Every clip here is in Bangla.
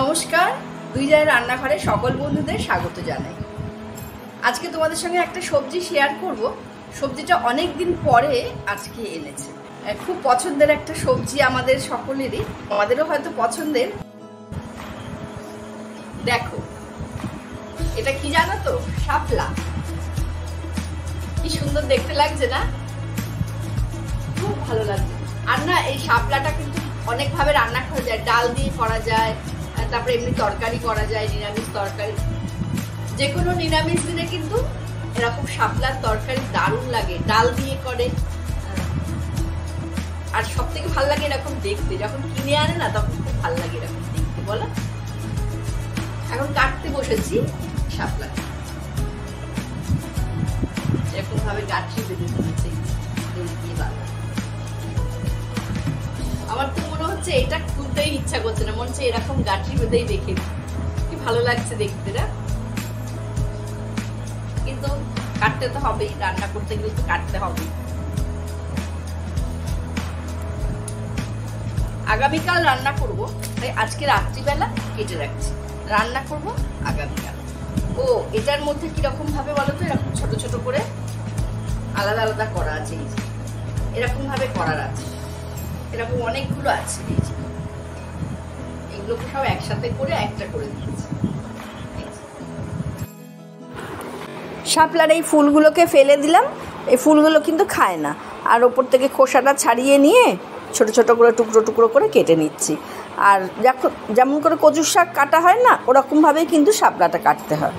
নমস্কার, দুই জায়ের রান্নাঘরে সকল বন্ধুদের স্বাগত জানাই। আজকে তোমাদের সঙ্গে একটা সবজি শেয়ার করব। সবজিটা অনেক দিন পরে আজকে এনেছে। খুব পছন্দের একটা সবজি আমাদের সকলেরই, আমাদেরও হয়তো পছন্দের। দেখো, এটা কি জানো তো? শাপলা। কি সুন্দর দেখতে লাগছে না? খুব ভালো লাগছে। আর না, এই শাপলাটা কিন্তু অনেকভাবে রান্না করা যায়। ডাল দিয়ে করা যায়, তারপরে এমনি তরকারি করা যায়, নিরামিষ তরকারি। যে কোনো নিরামিষ দিনে কিন্তু এরকম শাপলার তরকারি দারুণ লাগে। ডাল দিয়ে করে। আর সব থেকে ভালো লাগে এরকম দেখতে। যখন কিনে আনে না, তখন খুব ভালো লাগে এরকম দেখতে, বলো? এখন কাটতে বসেছি শাপলা। এরকম ভাবে গাঠি বেঁধে দিয়েছে। আমার তো মনে হচ্ছে এটা খুলতেই ইচ্ছা করছে না, মনে হচ্ছে এরকম গাঠি বেঁধেই রেখে দিই। কি ভালো লাগছে দেখতে না? কিন্তু কাটতে তো হবেই, রান্না করতে গেলে তো কাটতে হবে। আগামীকাল রান্না করব, তাই আজকে রাত্রিবেলা কেটে রাখছি। রান্না করব আগামীকাল। ও এটার মধ্যে কিরকম ভাবে বলো তো? এরকম ছোট ছোট করে আলাদা আলাদা করা আছে। এই যে এরকম ভাবে করার আছে, এরকম অনেকগুলো আছে। এগুলোকে সব একসাথে করে একটা করে দিয়েছি। শাপলার এই ফুলগুলোকে ফেলে দিলাম। এই ফুলগুলো কিন্তু খায় না। আর ওপর থেকে খোসাটা ছাড়িয়ে নিয়ে ছোট ছোট করে টুকরো টুকরো করে কেটে নিচ্ছি। আর যেমন করে কচুর শাক কাটা হয় না, ওরকমভাবেই কিন্তু শাপলাটা কাটতে হয়।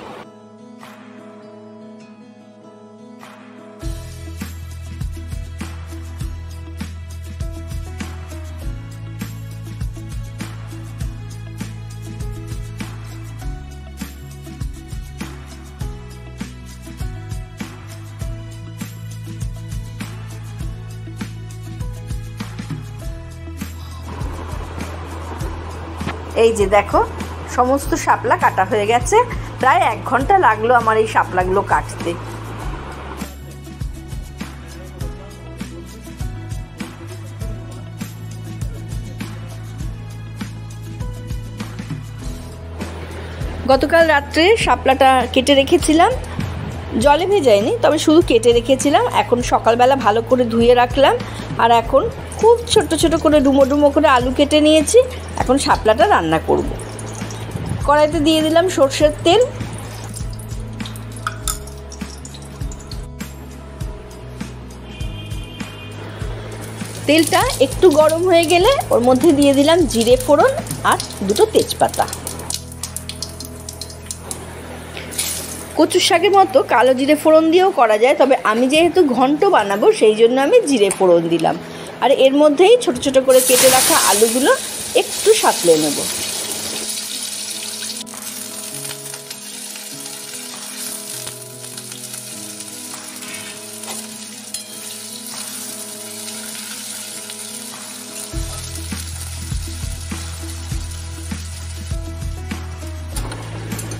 এই যে দেখো, সমস্ত শাপলা কাটা হয়ে গেছে। প্রায় 1 ঘন্টা লাগলো আমার এই শাপলাগুলো কাটতে। গতকাল রাত্রে শাপলাটা কেটে রেখেছিলাম, জলে ভেজাইনি, তবে শুধু কেটে রেখেছিলাম। এখন সকালবেলা ভালো করে ধুয়ে রাখলাম। আর এখন খুব ছোট ছোট করে ডুমো ডুমো করে আলু কেটে নিয়েছি। এখন শাপলাটা রান্না করব। কড়াইতে দিয়ে দিলাম সর্ষের তেল। তেলটা একটু গরম হয়ে গেলে ওর মধ্যে দিয়ে দিলাম জিরে ফোড়ন আর 2টো তেজপাতা। কচুর শাকের মতো কালো জিরে ফোড়ন দিয়েও করা যায়, তবে আমি যেহেতু ঘন্ট বানাবো সেই জন্য আমি জিরে ফোড়ন দিলাম। আর এর মধ্যেই ছোট ছোট করে কেটে রাখা আলুগুলো একটু সাঁতলে নেব।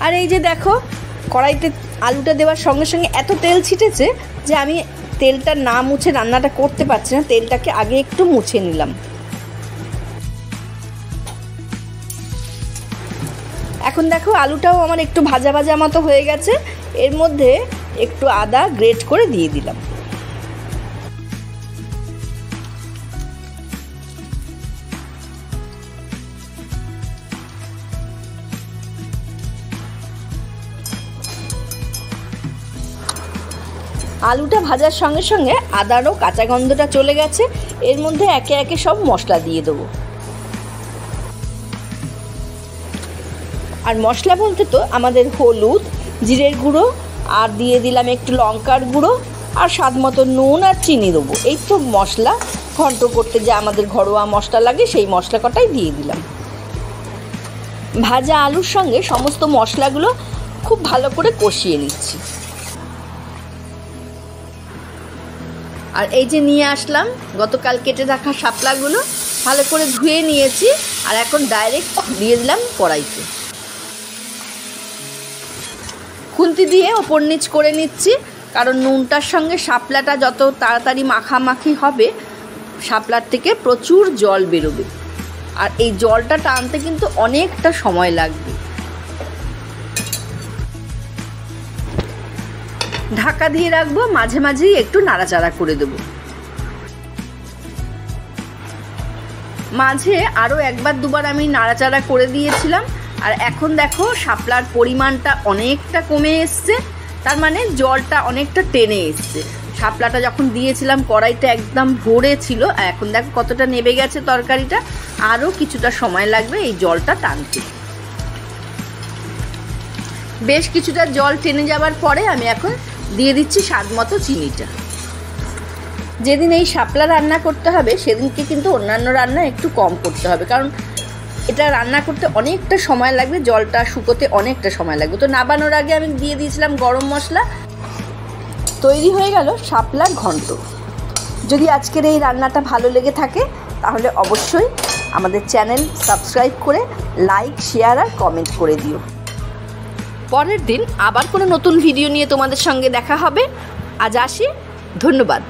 আর এই যে দেখো, কড়াইতে আলুটা দেওয়ার সঙ্গে সঙ্গে এত তেল ছিটেছে যে আমি তেলটা না মুছে রান্নাটা করতে পারছি না। তেলটাকে আগে একটু মুছে নিলাম। এখন দেখো, আলুটাও আমার একটু ভাজা ভাজা মতো হয়ে গেছে। এর মধ্যে একটু আদা গ্রেট করে দিয়ে দিলাম। আলুটা ভাজার সঙ্গে সঙ্গে আদারও কাঁচা গন্ধটা চলে গেছে। এর মধ্যে একে একে সব মশলা দিয়ে দেবো। আর মশলা বলতে তো আমাদের হলুদ, জিরের গুঁড়ো, আর দিয়ে দিলাম একটু লঙ্কার গুঁড়ো, আর স্বাদ মতো নুন আর চিনি দেবো। এই তো মশলা ঘন্ট করতে যে আমাদের ঘরোয়া মশলা লাগে, সেই মশলা কটাই দিয়ে দিলাম। ভাজা আলুর সঙ্গে সমস্ত মশলাগুলো খুব ভালো করে কষিয়ে নিচ্ছি। আর এই যে নিয়ে আসলাম গতকাল কেটে রাখা শাপলাগুলো, ভালো করে ধুয়ে নিয়েছি। আর এখন ডাইরেক্ট দিয়ে দিলাম কড়াইতে। খুন্তি দিয়ে ওপর নিচ করে নিচ্ছি, কারণ নুনটার সঙ্গে শাপলাটা যত তাড়াতাড়ি মাখামাখি হবে, শাপলার থেকে প্রচুর জল বেরোবে। আর এই জলটা টানতে কিন্তু অনেকটা সময় লাগবে। ঢাকা দিয়ে রাখবো, মাঝে মাঝেই একটু নাড়াচাড়া করে দেবো। মাঝে আরও একবার দুবার আমি নাড়াচাড়া করে দিয়েছিলাম। আর এখন দেখো শাপলার পরিমাণটা অনেকটা কমে এসছে, তার মানে জলটা অনেকটা টেনে এসছে। শাপলাটা যখন দিয়েছিলাম কড়াইটা একদম ভরে ছিল, এখন দেখো কতটা নেবে গেছে তরকারিটা। আরও কিছুটা সময় লাগবে এই জলটা টানতে। বেশ কিছুটা জল টেনে যাবার পরে আমি এখন দিয়ে দিচ্ছি স্বাদ মতো চিনিটা। যেদিন এই শাপলা রান্না করতে হবে সেদিনকে কিন্তু অন্যান্য রান্না একটু কম করতে হবে, কারণ এটা রান্না করতে অনেকটা সময় লাগবে, জলটা শুকোতে অনেকটা সময় লাগবে। তো নাবানোর আগে আমি দিয়ে দিয়েছিলাম গরম মশলা। তৈরি হয়ে গেল শাপলার ঘন্ট। যদি আজকের এই রান্নাটা ভালো লেগে থাকে তাহলে অবশ্যই আমাদের চ্যানেল সাবস্ক্রাইব করে লাইক, শেয়ার আর কমেন্ট করে দিও। পরের দিন আবার কোনো নতুন ভিডিও নিয়ে তোমাদের সঙ্গে দেখা হবে। আজ আসি, ধন্যবাদ।